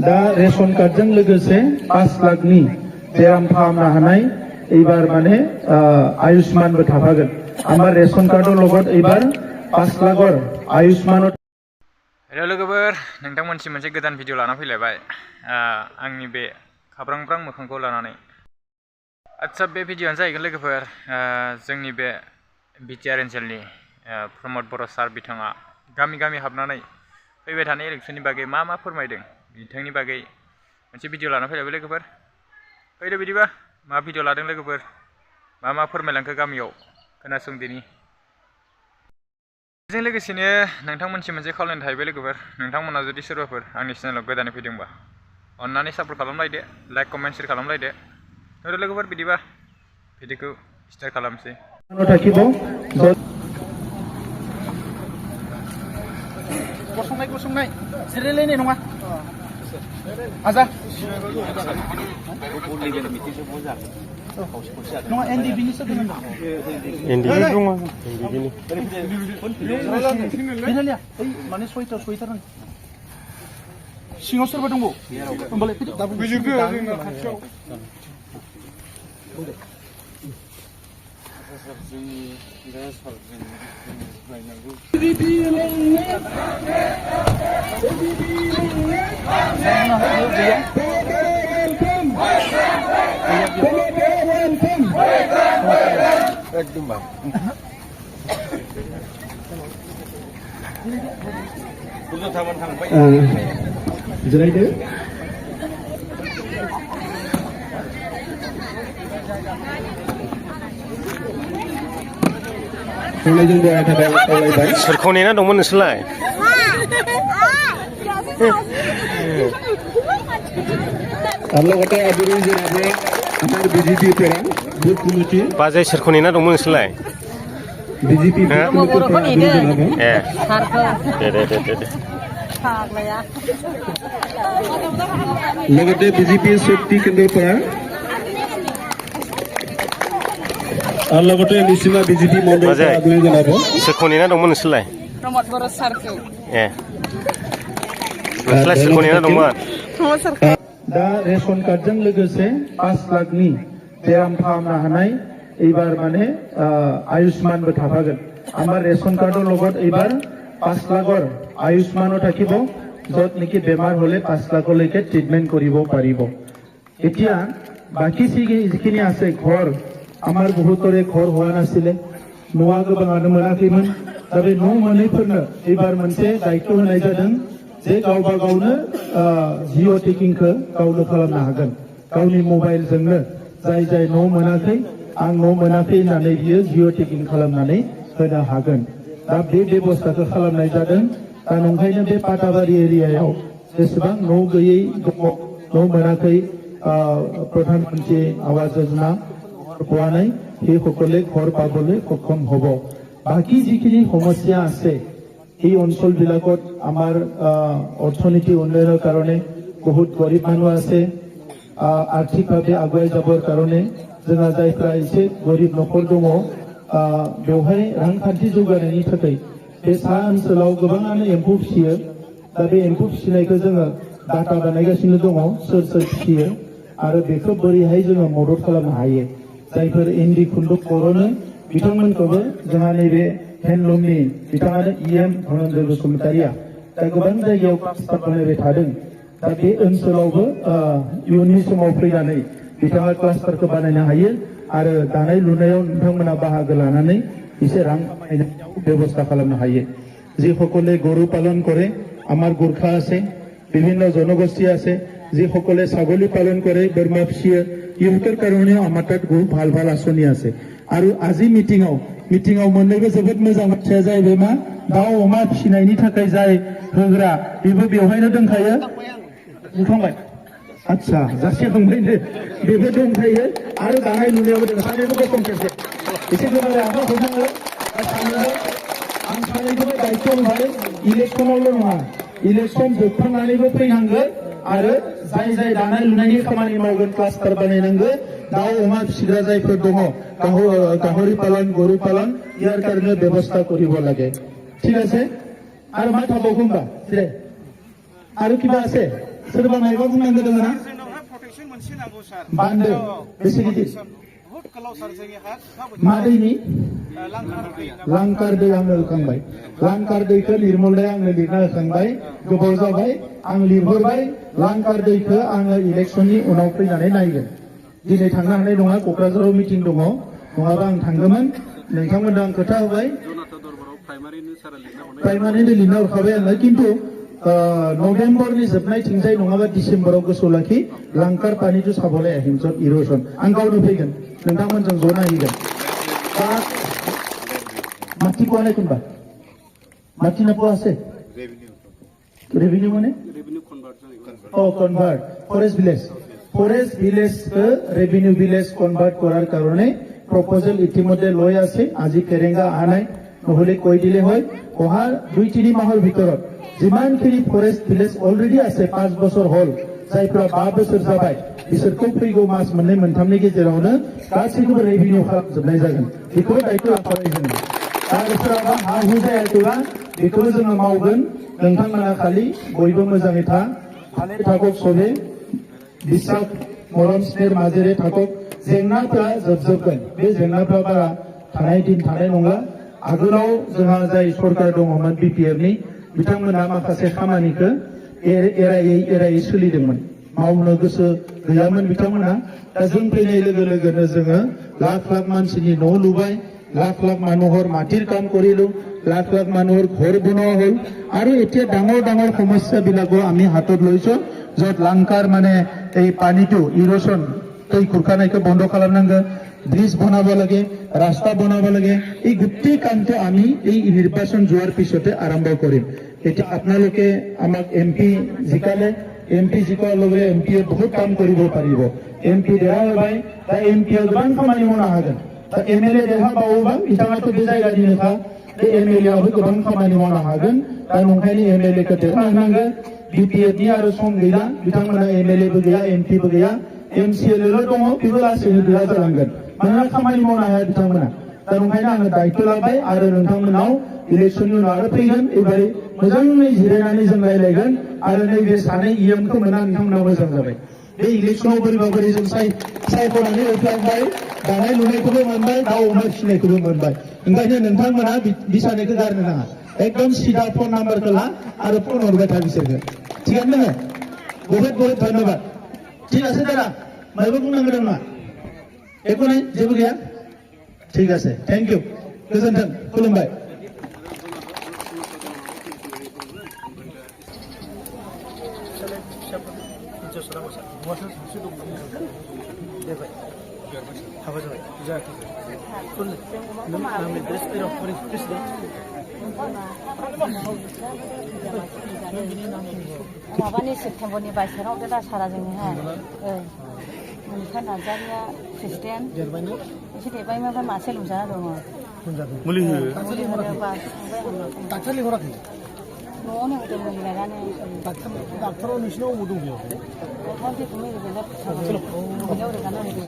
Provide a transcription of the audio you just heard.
दा रेशन कार्डजों लोगोसे 5 लाखनि बेराम फाहामनो हानाय एबार माने आयुष्मानबो थाफागोन आमार रेशन कार्डर लगत एबार 5 लाखर आयुष्मान हेलो लोगोफोर नोंथांमोनसिम मोनसे गोदान भिडिअ लाना फैलायबाय आंनि बे खाब्रां मोखांखौ लानानै आच्छा बे भिडिअआनो जाहैगोन लोगोफोर जोंनि बे बिटिआर ओनसोलनि प्रमद बर' सार बिथाङा गामि गामि हाबनानै फैबाय थानाय इलेक्सननि बागै मा फोरमायदों बिथांनि बागै मोनसे भिडिअ लाना फैलायबाय लोगोफोर फैदो बिदिबा मा भिडिअ लादों लोगोफोर मा फोरमायलांखो गामियाव खोनासंदिनि बेजों लोगोसेनो नोंथांमोनसिम मोनसे खावलायनाय थाहैबाय लोगोफोर नोंथांमोना जुदि सोरबाफोर आंनि चेनेलाव गोदानै फैदोंबा अन्नानै सापर्ट खालामलायदो लाइक कमेन्ट शेयार खालामलायदो नुदो लोगोफोर बिदिबा भिडिअखौ स्टार्ट खालामसै गसंनाय जिरायलायनाय नङा आजा नङा एनडिबिनिसो दङ एनडिबि दङ एनडिबिनि माने सयथा नों सिङाव सोरबा दंबावो होमबालाय खाथियाव एकदम भाई जिरायदो सोरखौ नेना दंमोन नोंसोरलाय बाजै सोरखौ नेना दंमोन नोंसोरलाय बीजेपी दे लगते बीजेपी शक्ति केंद्र पर लगते निसिमा बीजेपी मंडल सोरखौ नेना दंमोन नोंसोरलाय प्रमद बर' सारखौ नोंसोरलाय सोरखौ नेना दंमोन दा रेशन कार्डजों लोगोसे 5 लाखनि बेराम फाहामनो हानाय एबार माने आयुष्मानबो थाफागोन आमार रेशन कार्डर लगत एबार 5 लाखर आयुष्मानो থাকিব যত নেকি বেমাৰ হলে 5 লাখলৈকে ট্ৰিটমেন্ট কৰিব পাৰিব এতিয়া বাকি যিখিনি আছে ঘৰ আমাৰ বহুতৰে ঘৰ হোৱা নাছিলে নোৱা गोबाङानो मोनाखैमोन दा बे न' मोनैफोरनो एबार मोनसे दायित्व होनाय जादों जे गावबा गावनो जिअ टेकिंखौ गावनो खालामनो हागोन गावनि मबाइलजोंनो जाय न' मोनाखै आं न' मोनाखै होननानै बियो जिअ टेकिं खालामनानै होनो हागोन दा बे बेबस्थाखौ खालामनाय जादों दा नंखायनो बे पाटाबारि एरियायाव जेसेबां न' गैयै दङ न' मोनाखै प्रधानमन्त्री आवास योजना পোৱা নাই সেই সকলে ঘৰ পাবলৈ সক্ষম হ'ব বাকি যিখিনি সমস্যা আছে এই অঞ্চলবিলাকত আমাৰ অৰ্থনীতি উন্নয়নৰ কাৰণে বহুত গৰীব মানুহ আছে আৰ্থিকভাৱে আগুৱাই যাবৰ কাৰণে जोंहा जायफ्रा एसे गरिब न'खर दङ बेवहाय रांखान्थि जौगानायनि थाखाय बे सा ओनसोलाव गोबाङानो एम्फौ फिसियो दा बे एम्फौ फिसिनायखौ जोङो डाटा बानायगासिनो दङ सोर फिसियो आरो बेखौ बोरैहाय जोङो मदद खालामनो हायो जायफोर इन्दि खुन्दुं बर'नो बिथांमोनखौबो जोंहा नैबे हेन्डलुमनि बिथाङानो इएम धनन्जय बसुमतारिया दा गोबां जायगायाव क्लास्टार बानायबाय थादों दा बे ओनसोलावबो इयुननि समाव फैनानै बिथाङा क्लास्टारखौ बानायनो हायो आरो दानाय लुनायाव नोंथांमोना बाहागो लानानै एसे रां खामायनायाव बेबस्था खालामनो हायो যিসকলে গৰু পালন কৰে আমাৰ গোৰ্খা আছে বিভিন্ন জনগোষ্ঠী আছে যিসকলে ছাগলী পালন কৰে বৰ্মা ফিচিয়ে ইহঁতৰ কাৰণেও আমাৰ তাত বহুত ভাল আঁচনি আছে আৰু আজি মিটিঙাव मोननैबो जोबोद मोजां बाथ्राया जाहैबाय मा दाउ अमा फिसिनायनि थाखाय जाय होग्रा बेबो बेवहायनो दंखायो बुंखांबाय आच्छा जासे दंबायनो बेबो दंखायो आरो दानाय लुनायावबो दं सानैबो गसंखेबसे एसे गोबां आखाइ हमो आं सानैखौबो दायित्व होबाय इलेक्सनावल' नङा इलेक्सन जोबखांनानैबो फैनांगोन आरो जाय दानाय लुनायनि खामानि मावगोन क्लास्टार बानायनांगोन दाउ अमा फिसिग्रा जायफोर दङ गाहरि पालन गरु पालन ইয়াৰ কাৰণে ব্যৱস্থা কৰিব লাগে ঠিক আছে আৰু मा थाबावगौ होनबा जिराय আৰু কিবা আছে सोरबा मायबा बुंनांगौ दङ ना जोंनावहाय प्रटेक्सन मोनसे नांगौ सार बान्दो बेसे गिदिर बुहुत गोलाव सार जोंनि हा मा दैनि लांखार दै लांखार दै आंनो होखांबाय लांखार दैखौ निर्मलदाया आंनो लिरना होखांबाय गोबाव जाबाय आं लिरहरबाय लांखार दैखौ आङो इलेक्सननि उनाव फैनानै नायगोन दिनै थांनो हानाय नङा क'क्राझाराव मिटिं दङ नङाबा आं थांगौमोन नोंथांमोननो आं खोथा होबाय प्राइमारिनो लिरना हरखाबाय आङो खिन्थु नभेम्बरनि जोबनायथिंजाय नङाबा डिसेम्बराव गोसोआव लाखि लांखार पानिखौ साबलाय हिमसन इर'सन आं गावनो फैगोन नोंथांमोनजों ज' नायहैगोन दा माथि পোৱা নাই কোনবা মাটি নোপোৱা আছে রেভিনিউ মানে convert forest village revenue village convert করার কারণে প্রপোজাল ইতিমধ্যে লৈ আছে আজি কেৰেঙ্গা আনাই নহলে কৈ দিলে হয় অহা 2-3 মাহৰ ভিতৰত যিমানখিনি ফৰেষ্ট ভিলেজ অলৰেডি আছে 5 বছৰ হল जायफ्रा 5 बोसोर जाबाय बिसोरखौ फैगौ मास मोननै मोनथामनि गेजेरावनो गासैखौबो रेभिनिउ खालामजोबनाय जागोन बेखौ दायित्व लाखाबाय जोङो दा सोरहाबा हा हु जायाखैबा बेखौबो जोङो मावगोन नोंथांमोना खालि बयबो मोजाङै थागक सबे बिसाख मरम स्नेर माजेरे थागक जेंनाफोरा जोबजोबगोन बे जेंनाफोरा बारा थानाय दिन थानाय नंला आगोलाव जोंहा जाय सरकार दङमोन बिपिएफनि बिथांमोना माखासे खामानिखौ एरायै सोलिदोंमोन मावनो गोसो गैयामोन बिथांमोना दा जों फैनाय लोगो लोगोनो जोङो लाख लाख मानसिनि न' लुबाय लाख लाख মানুহৰ মাটিৰ কাম কৰিলো লাখ লাখ মানুহৰ ঘৰ বনোৱা হ'ল আৰু এতিয়া ডাঙৰ ডাঙৰ সমস্যাবিলাকো আমি হাতত লৈছো য'ত লাংকাৰ মানে এই পানীটো ইৰ'চন दै खुरखानायखौ বন্ধ খালামनांगो ব্ৰিজ বনাব লাগে ৰাস্তা বনাব লাগে এই গোটেই কামটো আমি এই নিৰ্বাচন যোৱাৰ পিছতে আৰম্ভ কৰিম এতিয়া আপোনালোকে আমাক এমপি জিকালে এমপি জিকাৰ লগে এমপিয়ে বহুত কাম কৰিব পাৰিব এমপি দেৰা होबाय दा एमपिया गोबां खामानि मावनो हागोन दा एमएलए देरहाबावोबा बिथाङाथ' बे जायगानिनोखा बे एमएलएआबो गोबां खामानि मावनो हागोन दा नंखायनो एमएलएखौ देरहाहोनांगोन बिपिएफनि आरो सम गैला बिथांमोना एमएलएबो गैया एमपिबो गैया एमसिएलएल' दङ बेबो लासैनो गैया जालांगोन मानोना खामानि मावनो हाया बिथांमोना दा नंखायनो आङो दायित्व लाबाय आरो नोंथांमोनाव इलेक्सननि उनाव आरो फैगोन एबारै मोजाङै जिरायनानै जों रायलायगोन आरो नैबे सानै इएमखौ मोना नोंथांमोना मोजां जाबाय बे इलेक्सनाव बोरैबा बोरै जों सायख'नानै होफ्लांबाय दानाय लुनायखौबो मोनबाय दाउ अमा फिसिनायखौबो मोनबाय ओंखायनो नोंथांमोना बिसानायखौ गारनो नाङा एकदम सिदा फन नाम्बारखौ ला आरो फन हरबाय था बिसोरखौ थिगानो दङ बहुत बहुत धन्यबाद ঠিক আছে দাদা मायबा बुंनांगौ दं नामा একো নাই जेबो गैया ঠিক আছে थैंक यू गोजोन्थों खुलुमबाय माबानि सेप्तेम्बरनि 22 आवथ' दा सारा जोंनिहाय मोनखा नार्जारिया प्रेसिडेन्ट एसे देरबायमोन ओमफ्राय मासे लोमजाना दङ मुलि होनोबा डाक्टार लिंहराखै न'आवनो होदों मुलि लायनानै डाक्टाराव नोंसिनाव अबाव दं बेयाव डाक्टार जेखौ मुलि गैला रोगाना होदों